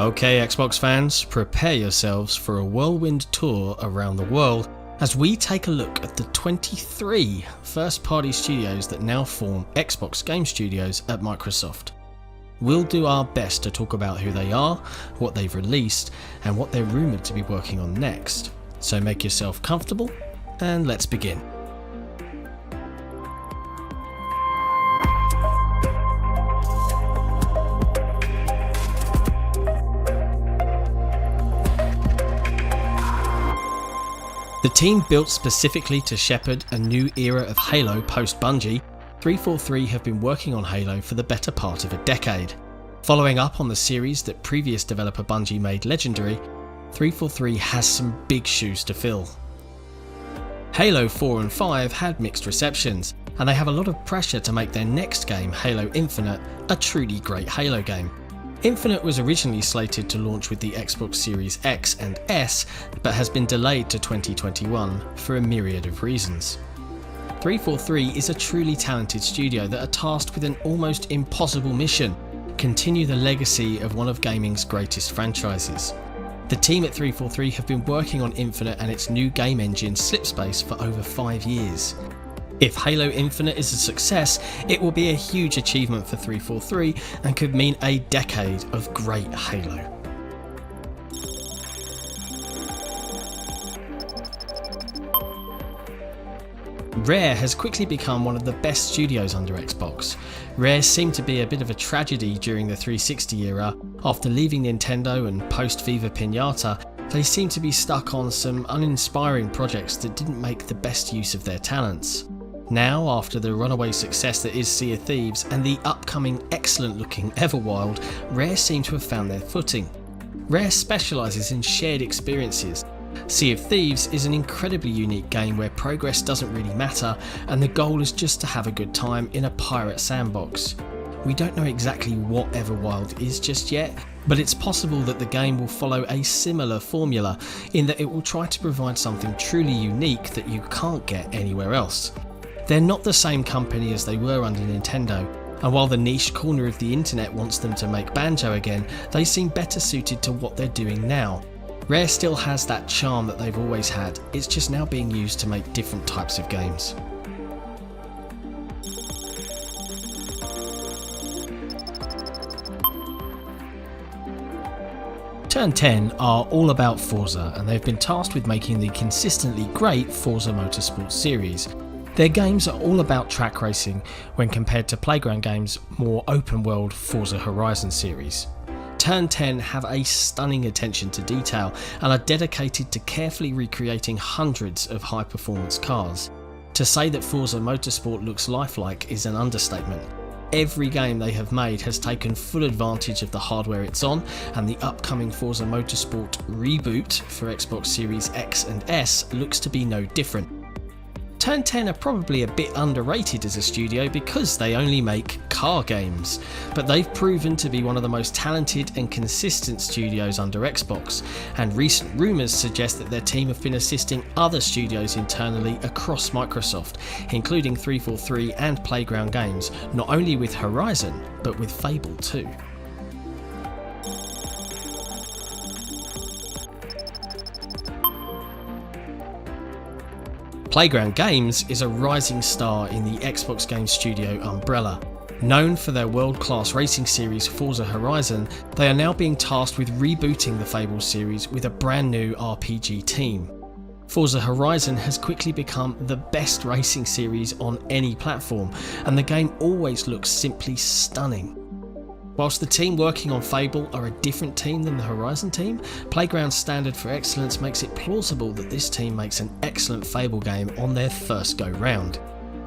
Okay, Xbox fans, prepare yourselves for a whirlwind tour around the world as we take a look at the 23 first-party studios that now form Xbox Game Studios at Microsoft. We'll do our best to talk about who they are, what they've released, and what they're rumoured to be working on next. So make yourself comfortable, and let's begin. The team built specifically to shepherd a new era of Halo post-Bungie, 343 have been working on Halo for the better part of a decade. Following up on the series that previous developer Bungie made legendary, 343 has some big shoes to fill. Halo 4 and 5 had mixed receptions, and they have a lot of pressure to make their next game, Halo Infinite, a truly great Halo game. Infinite was originally slated to launch with the Xbox Series X and S, but has been delayed to 2021 for a myriad of reasons. 343 is a truly talented studio that are tasked with an almost impossible mission: continue the legacy of one of gaming's greatest franchises. The team at 343 have been working on Infinite and its new game engine Slipspace for over 5 years. If Halo Infinite is a success, it will be a huge achievement for 343 and could mean a decade of great Halo. Rare has quickly become one of the best studios under Xbox. Rare seemed to be a bit of a tragedy during the 360 era. After leaving Nintendo and post-Viva Pinata, they seemed to be stuck on some uninspiring projects that didn't make the best use of their talents. Now, after the runaway success that is Sea of Thieves and the upcoming excellent-looking Everwild, Rare seem to have found their footing. Rare specialises in shared experiences. Sea of Thieves is an incredibly unique game where progress doesn't really matter and the goal is just to have a good time in a pirate sandbox. We don't know exactly what Everwild is just yet, but it's possible that the game will follow a similar formula in that it will try to provide something truly unique that you can't get anywhere else. They're not the same company as they were under Nintendo, and while the niche corner of the internet wants them to make Banjo again, they seem better suited to what they're doing now. Rare still has that charm that they've always had, it's just now being used to make different types of games. Turn 10 are all about Forza, and they've been tasked with making the consistently great Forza Motorsport series. Their games are all about track racing when compared to Playground Games' more open world Forza Horizon series. Turn 10 have a stunning attention to detail and are dedicated to carefully recreating hundreds of high performance cars. To say that Forza Motorsport looks lifelike is an understatement. Every game they have made has taken full advantage of the hardware it's on, and the upcoming Forza Motorsport reboot for Xbox Series X and S looks to be no different. Turn 10 are probably a bit underrated as a studio because they only make car games, but they've proven to be one of the most talented and consistent studios under Xbox, and recent rumours suggest that their team have been assisting other studios internally across Microsoft, including 343 and Playground Games, not only with Horizon, but with Fable too. Playground Games is a rising star in the Xbox Game Studio umbrella. Known for their world-class racing series Forza Horizon, they are now being tasked with rebooting the Fable series with a brand new RPG team. Forza Horizon has quickly become the best racing series on any platform, and the game always looks simply stunning. Whilst the team working on Fable are a different team than the Horizon team, Playground's standard for excellence makes it plausible that this team makes an excellent Fable game on their first go round.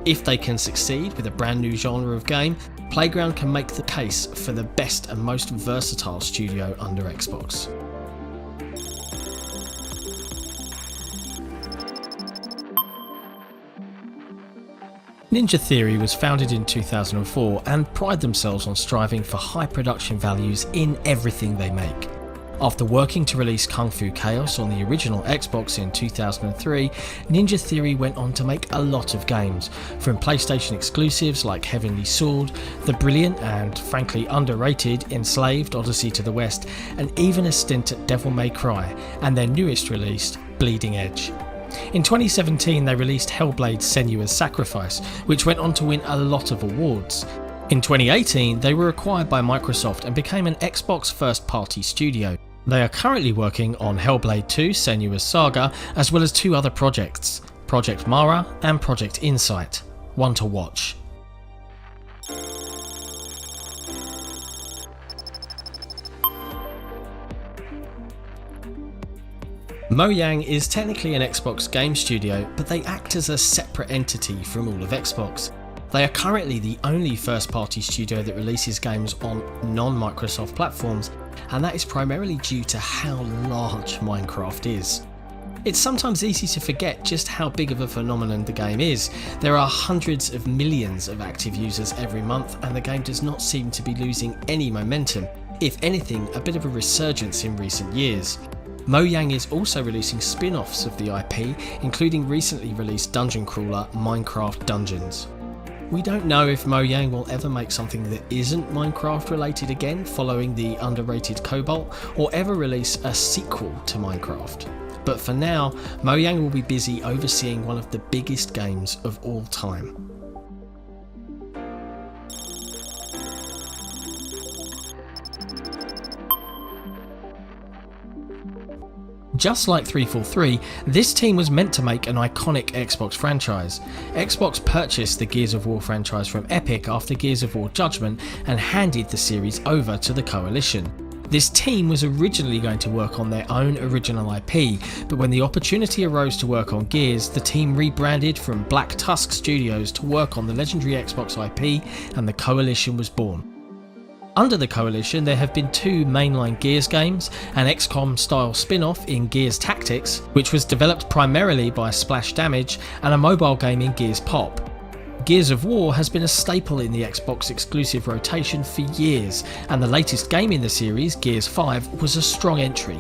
If they can succeed with a brand new genre of game, Playground can make the case for the best and most versatile studio under Xbox. Ninja Theory was founded in 2004 and pride themselves on striving for high production values in everything they make. After working to release Kung Fu Chaos on the original Xbox in 2003, Ninja Theory went on to make a lot of games, from PlayStation exclusives like Heavenly Sword, the brilliant and frankly underrated Enslaved: Odyssey to the West, and even a stint at Devil May Cry, and their newest release, Bleeding Edge. In 2017 they released Hellblade: Senua's Sacrifice, which went on to win a lot of awards. In 2018 they were acquired by Microsoft and became an Xbox first-party studio. They are currently working on Hellblade 2: Senua's Saga, as well as 2 other projects, Project Mara and Project Insight. One to watch. Mojang is technically an Xbox game studio, but they act as a separate entity from all of Xbox. They are currently the only first-party studio that releases games on non-Microsoft platforms, and that is primarily due to how large Minecraft is. It's sometimes easy to forget just how big of a phenomenon the game is. There are hundreds of millions of active users every month, and the game does not seem to be losing any momentum. If anything, a bit of a resurgence in recent years. Mojang is also releasing spin-offs of the IP, including recently released dungeon crawler Minecraft Dungeons. We don't know if Mojang will ever make something that isn't Minecraft related again following the underrated Cobalt, or ever release a sequel to Minecraft. But for now, Mojang will be busy overseeing one of the biggest games of all time. Just like 343, this team was meant to make an iconic Xbox franchise. Xbox purchased the Gears of War franchise from Epic after Gears of War Judgment and handed the series over to the Coalition. This team was originally going to work on their own original IP, but when the opportunity arose to work on Gears, the team rebranded from Black Tusk Studios to work on the legendary Xbox IP, and the Coalition was born. Under the Coalition, there have been 2 mainline Gears games, an XCOM-style spin-off in Gears Tactics, which was developed primarily by Splash Damage, and a mobile game in Gears Pop. Gears of War has been a staple in the Xbox exclusive rotation for years, and the latest game in the series, Gears 5, was a strong entry.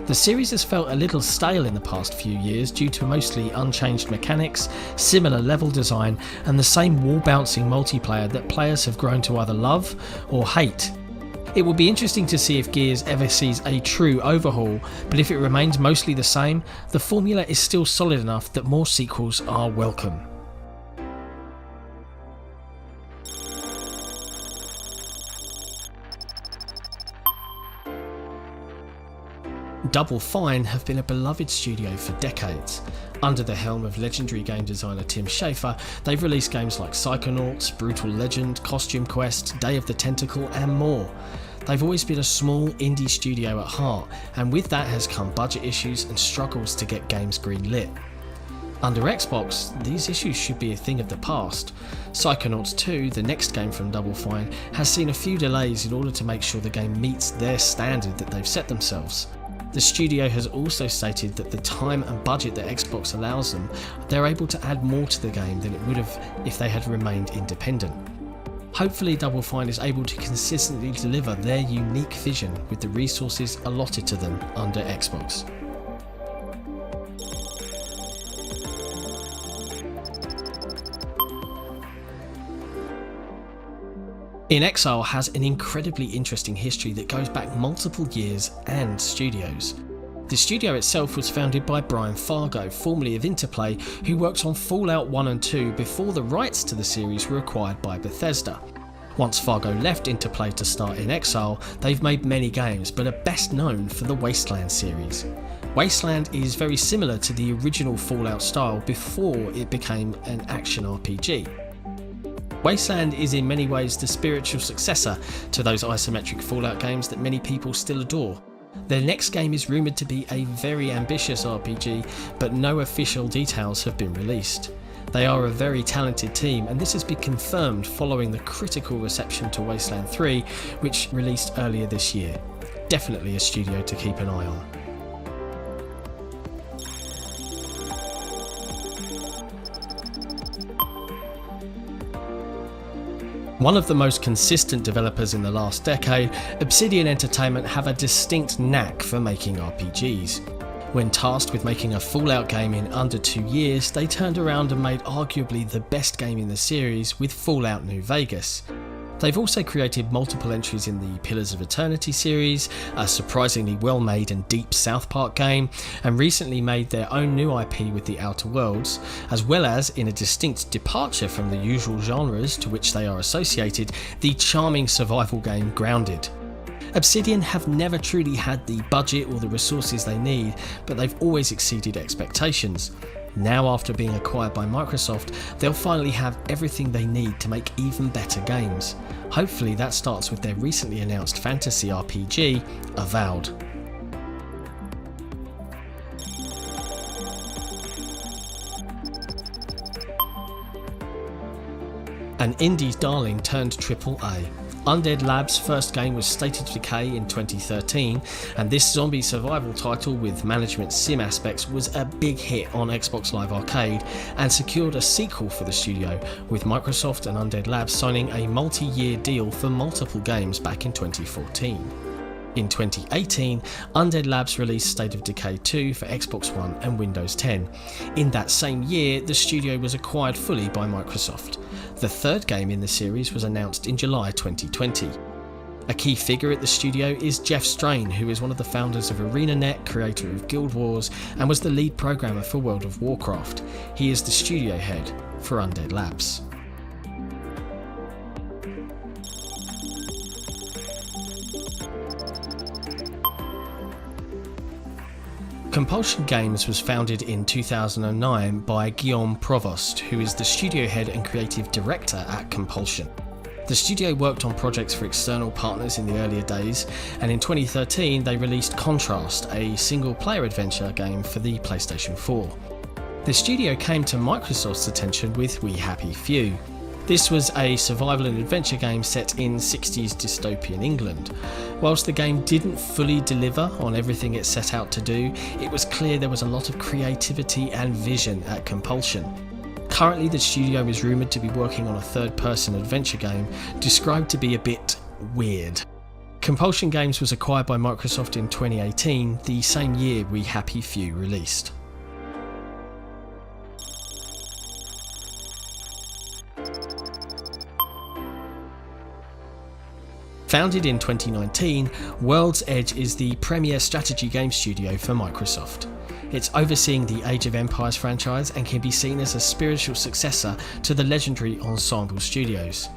The series has felt a little stale in the past few years due to mostly unchanged mechanics, similar level design, and the same wall-bouncing multiplayer that players have grown to either love or hate. It will be interesting to see if Gears ever sees a true overhaul, but if it remains mostly the same, the formula is still solid enough that more sequels are welcome. Double Fine have been a beloved studio for decades. Under the helm of legendary game designer Tim Schafer, they've released games like Psychonauts, Brutal Legend, Costume Quest, Day of the Tentacle, and more. They've always been a small indie studio at heart, and with that has come budget issues and struggles to get games greenlit. Under Xbox, these issues should be a thing of the past. Psychonauts 2, the next game from Double Fine, has seen a few delays in order to make sure the game meets their standard that they've set themselves. The studio has also stated that the time and budget that Xbox allows them, they're able to add more to the game than it would have if they had remained independent. Hopefully Double Fine is able to consistently deliver their unique vision with the resources allotted to them under Xbox. In Exile has an incredibly interesting history that goes back multiple years and studios. The studio itself was founded by Brian Fargo, formerly of Interplay, who worked on Fallout 1 and 2 before the rights to the series were acquired by Bethesda. Once Fargo left Interplay to start In Exile, they've made many games, but are best known for the Wasteland series. Wasteland is very similar to the original Fallout style before it became an action RPG. Wasteland is in many ways the spiritual successor to those isometric Fallout games that many people still adore. Their next game is rumoured to be a very ambitious RPG, but no official details have been released. They are a very talented team, and this has been confirmed following the critical reception to Wasteland 3, which released earlier this year. Definitely a studio to keep an eye on. One of the most consistent developers in the last decade, Obsidian Entertainment have a distinct knack for making RPGs. When tasked with making a Fallout game in under 2 years, they turned around and made arguably the best game in the series with Fallout New Vegas. They've also created multiple entries in the Pillars of Eternity series, a surprisingly well-made and deep South Park game, and recently made their own new IP with The Outer Worlds, as well as, in a distinct departure from the usual genres to which they are associated, the charming survival game Grounded. Obsidian have never truly had the budget or the resources they need, but they've always exceeded expectations. Now, after being acquired by Microsoft, they'll finally have everything they need to make even better games. Hopefully that starts with their recently announced fantasy RPG, Avowed. An indie darling turned AAA. Undead Labs' first game was State of Decay in 2013, and this zombie survival title with management sim aspects was a big hit on Xbox Live Arcade and secured a sequel for the studio, with Microsoft and Undead Labs signing a multi-year deal for multiple games back in 2014. In 2018, Undead Labs released State of Decay 2 for Xbox One and Windows 10. In that same year, the studio was acquired fully by Microsoft. The third game in the series was announced in July 2020. A key figure at the studio is Jeff Strain, who is one of the founders of ArenaNet, creator of Guild Wars, and was the lead programmer for World of Warcraft. He is the studio head for Undead Labs. Compulsion Games was founded in 2009 by Guillaume Provost, who is the studio head and creative director at Compulsion. The studio worked on projects for external partners in the earlier days, and in 2013 they released Contrast, a single-player adventure game for the PlayStation 4. The studio came to Microsoft's attention with We Happy Few. This was a survival and adventure game set in 60s dystopian England. Whilst the game didn't fully deliver on everything it set out to do, it was clear there was a lot of creativity and vision at Compulsion. Currently, the studio is rumoured to be working on a third-person adventure game, described to be a bit weird. Compulsion Games was acquired by Microsoft in 2018, the same year We Happy Few released. Founded in 2019, World's Edge is the premier strategy game studio for Microsoft. It's overseeing the Age of Empires franchise and can be seen as a spiritual successor to the legendary Ensemble Studios.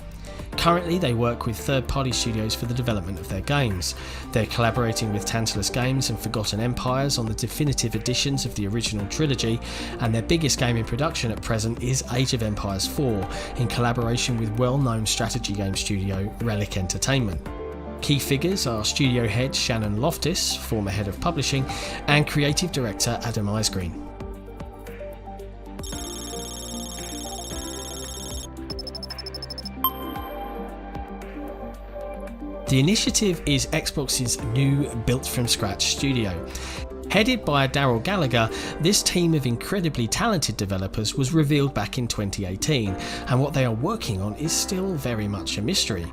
Currently, they work with third-party studios for the development of their games. They're collaborating with Tantalus Games and Forgotten Empires on the definitive editions of the original trilogy, and their biggest game in production at present is Age of Empires 4, in collaboration with well-known strategy game studio Relic Entertainment. Key figures are studio head Shannon Loftus, former head of publishing, and creative director Adam Isgreen. The initiative is Xbox's new built-from-scratch studio. Headed by Daryl Gallagher, this team of incredibly talented developers was revealed back in 2018, and what they are working on is still very much a mystery.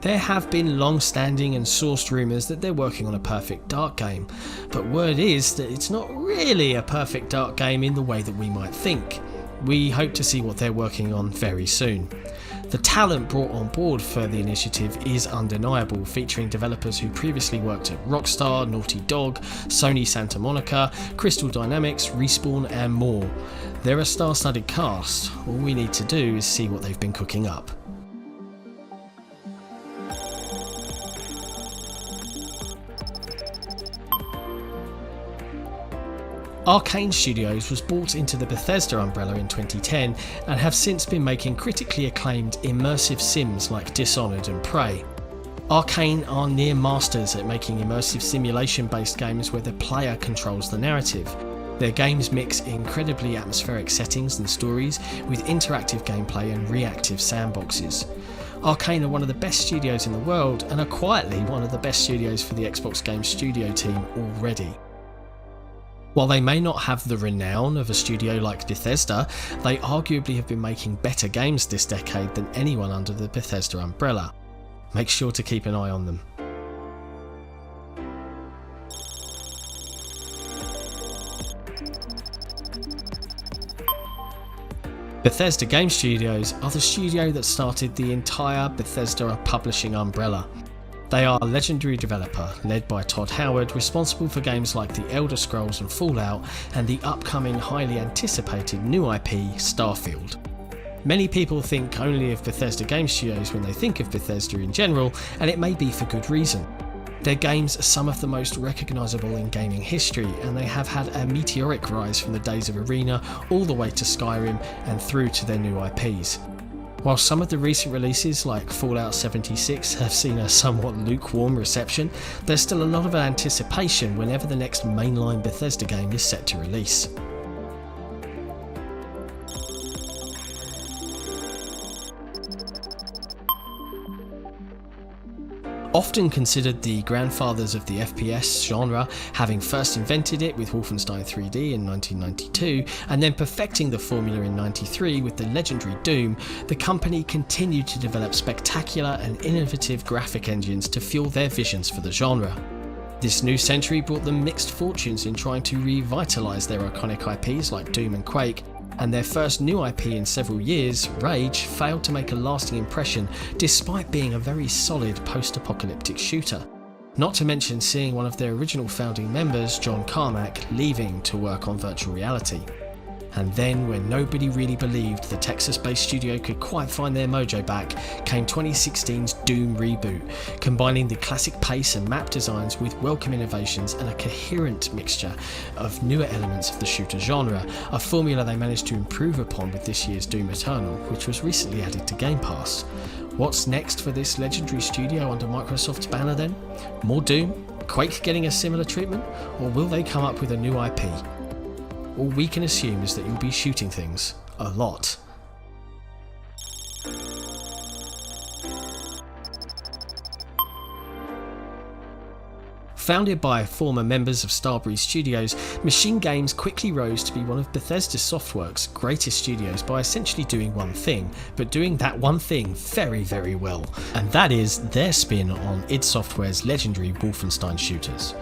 There have been long-standing and sourced rumours that they're working on a perfect dark game, but word is that it's not really a perfect dark game in the way that we might think. We hope to see what they're working on very soon. The talent brought on board for the initiative is undeniable, featuring developers who previously worked at Rockstar, Naughty Dog, Sony Santa Monica, Crystal Dynamics, Respawn and more. They're a star-studded cast. All we need to do is see what they've been cooking up. ARKANE Studios was bought into the Bethesda umbrella in 2010 and have since been making critically acclaimed immersive sims like Dishonored and Prey. ARKANE are near masters at making immersive simulation-based games where the player controls the narrative. Their games mix incredibly atmospheric settings and stories with interactive gameplay and reactive sandboxes. ARKANE are one of the best studios in the world and are quietly one of the best studios for the Xbox Game Studio team already. While they may not have the renown of a studio like Bethesda, they arguably have been making better games this decade than anyone under the Bethesda umbrella. Make sure to keep an eye on them. Bethesda Game Studios are the studio that started the entire Bethesda publishing umbrella. They are a legendary developer led by Todd Howard, responsible for games like The Elder Scrolls and Fallout, and the upcoming highly anticipated new IP Starfield. Many people think only of Bethesda Game Studios when they think of Bethesda in general, and it may be for good reason. Their games are some of the most recognisable in gaming history, and they have had a meteoric rise from the days of Arena all the way to Skyrim and through to their new IPs. While some of the recent releases like Fallout 76 have seen a somewhat lukewarm reception, there's still a lot of anticipation whenever the next mainline Bethesda game is set to release. Often considered the grandfathers of the FPS genre, having first invented it with Wolfenstein 3D in 1992 and then perfecting the formula in 93 with the legendary Doom, the company continued to develop spectacular and innovative graphic engines to fuel their visions for the genre. This new century brought them mixed fortunes in trying to revitalise their iconic IPs like Doom and Quake, and their first new IP in several years, Rage, failed to make a lasting impression despite being a very solid post-apocalyptic shooter. Not to mention seeing one of their original founding members, John Carmack, leaving to work on virtual reality. And then, when nobody really believed the Texas-based studio could quite find their mojo back, came 2016's Doom reboot, combining the classic pace and map designs with welcome innovations and a coherent mixture of newer elements of the shooter genre, a formula they managed to improve upon with this year's Doom Eternal, which was recently added to Game Pass. What's next for this legendary studio under Microsoft's banner then? More Doom? Quake getting a similar treatment? Or will they come up with a new IP? All we can assume is that you'll be shooting things a lot. Founded by former members of Starbreeze Studios, Machine Games quickly rose to be one of Bethesda Softworks' greatest studios by essentially doing one thing, but doing that one thing very, very well, and that is their spin on id Software's legendary Wolfenstein shooters.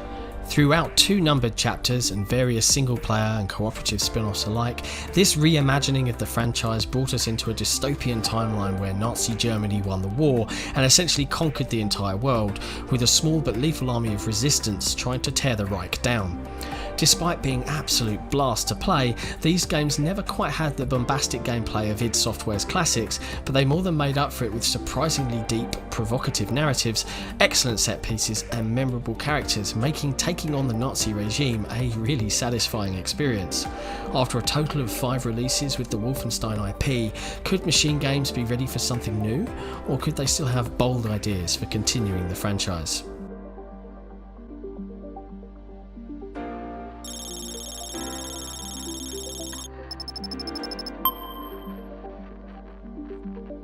Throughout 2 numbered chapters and various single-player and cooperative spin-offs alike, this reimagining of the franchise brought us into a dystopian timeline where Nazi Germany won the war and essentially conquered the entire world, with a small but lethal army of resistance trying to tear the Reich down. Despite being absolute blast to play, these games never quite had the bombastic gameplay of id Software's classics, but they more than made up for it with surprisingly deep, provocative narratives, excellent set pieces and memorable characters, making taking on the Nazi regime a really satisfying experience. After a total of 5 releases with the Wolfenstein IP, could Machine Games be ready for something new, or could they still have bold ideas for continuing the franchise?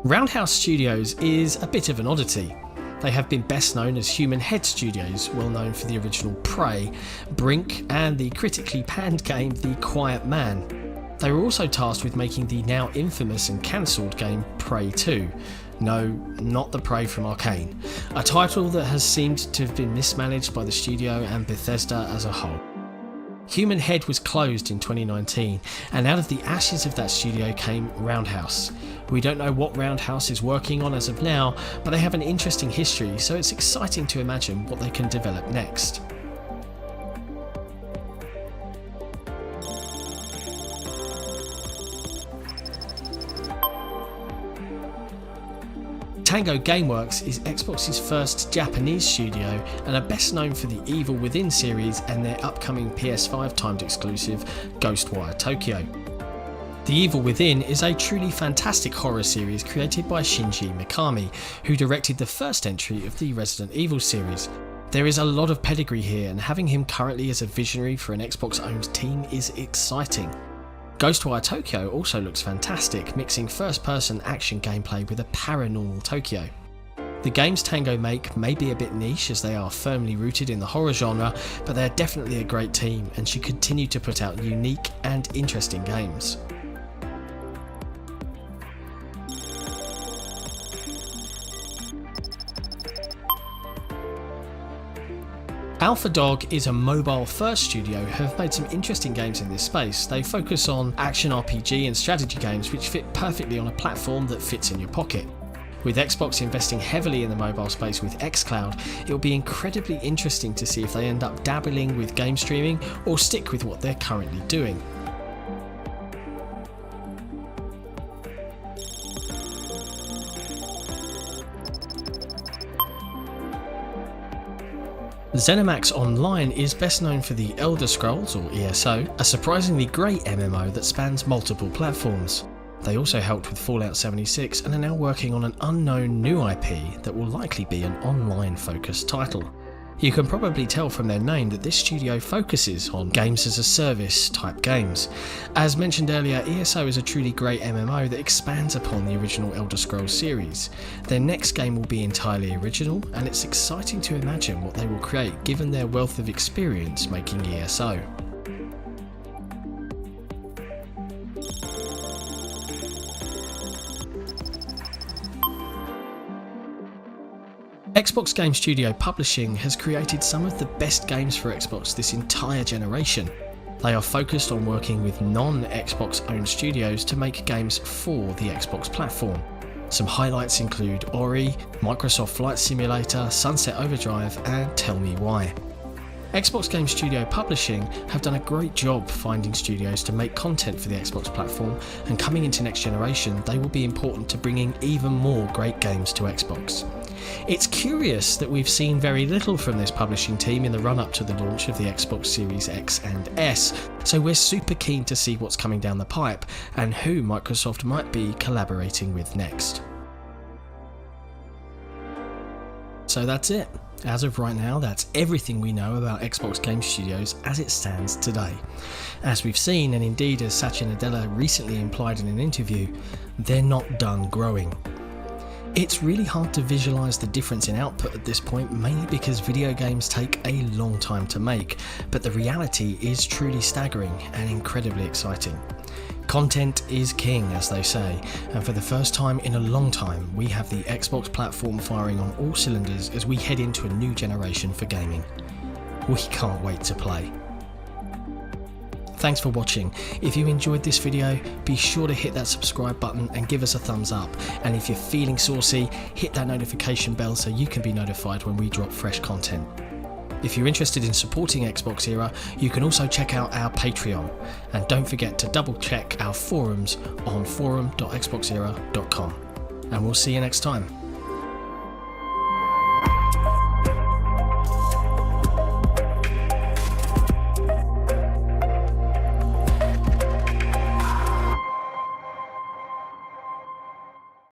Roundhouse Studios is a bit of an oddity. They have been best known as Human Head Studios, well known for the original Prey, Brink, and the critically panned game The Quiet Man. They were also tasked with making the now infamous and cancelled game Prey 2. No, not the Prey from ARKANE, a title that has seemed to have been mismanaged by the studio and Bethesda as a whole. Human Head was closed in 2019, and out of the ashes of that studio came Roundhouse. We don't know what Roundhouse is working on as of now, but they have an interesting history, so it's exciting to imagine what they can develop next. Tango GameWorks is Xbox's first Japanese studio and are best known for the Evil Within series and their upcoming PS5 timed exclusive Ghostwire Tokyo. The Evil Within is a truly fantastic horror series created by Shinji Mikami, who directed the first entry of the Resident Evil series. There is a lot of pedigree here, and having him currently as a visionary for an Xbox-owned team is exciting. Ghostwire Tokyo also looks fantastic, mixing first-person action gameplay with a paranormal Tokyo. The games Tango make may be a bit niche as they are firmly rooted in the horror genre, but they're definitely a great team and should continue to put out unique and interesting games. Alpha Dog is a mobile-first studio who have made some interesting games in this space. They focus on action RPG and strategy games which fit perfectly on a platform that fits in your pocket. With Xbox investing heavily in the mobile space with xCloud, it will be incredibly interesting to see if they end up dabbling with game streaming or stick with what they're currently doing. ZeniMax Online is best known for the Elder Scrolls, or ESO, a surprisingly great MMO that spans multiple platforms. They also helped with Fallout 76 and are now working on an unknown new IP that will likely be an online-focused title. You can probably tell from their name that this studio focuses on games as a service type games. As mentioned earlier, ESO is a truly great MMO that expands upon the original Elder Scrolls series. Their next game will be entirely original, and it's exciting to imagine what they will create given their wealth of experience making ESO. Xbox Game Studio Publishing has created some of the best games for Xbox this entire generation. They are focused on working with non-Xbox owned studios to make games for the Xbox platform. Some highlights include Ori, Microsoft Flight Simulator, Sunset Overdrive and Tell Me Why. Xbox Game Studio Publishing have done a great job finding studios to make content for the Xbox platform, and coming into next generation they will be important to bringing even more great games to Xbox. It's curious that we've seen very little from this publishing team in the run-up to the launch of the Xbox Series X and S, so we're super keen to see what's coming down the pipe and who Microsoft might be collaborating with next. So that's it. As of right now, that's everything we know about Xbox Game Studios as it stands today. As we've seen, and indeed as Satya Nadella recently implied in an interview, they're not done growing. It's really hard to visualise the difference in output at this point, mainly because video games take a long time to make, but the reality is truly staggering and incredibly exciting. Content is king, as they say, and for the first time in a long time, we have the Xbox platform firing on all cylinders as we head into a new generation for gaming. We can't wait to play. Thanks for watching. If you enjoyed this video, be sure to hit that subscribe button and give us a thumbs up. And if you're feeling saucy, hit that notification bell so you can be notified when we drop fresh content. If you're interested in supporting XboxEra, you can also check out our Patreon. And don't forget to double check our forums on forum.xboxera.com. And we'll see you next time.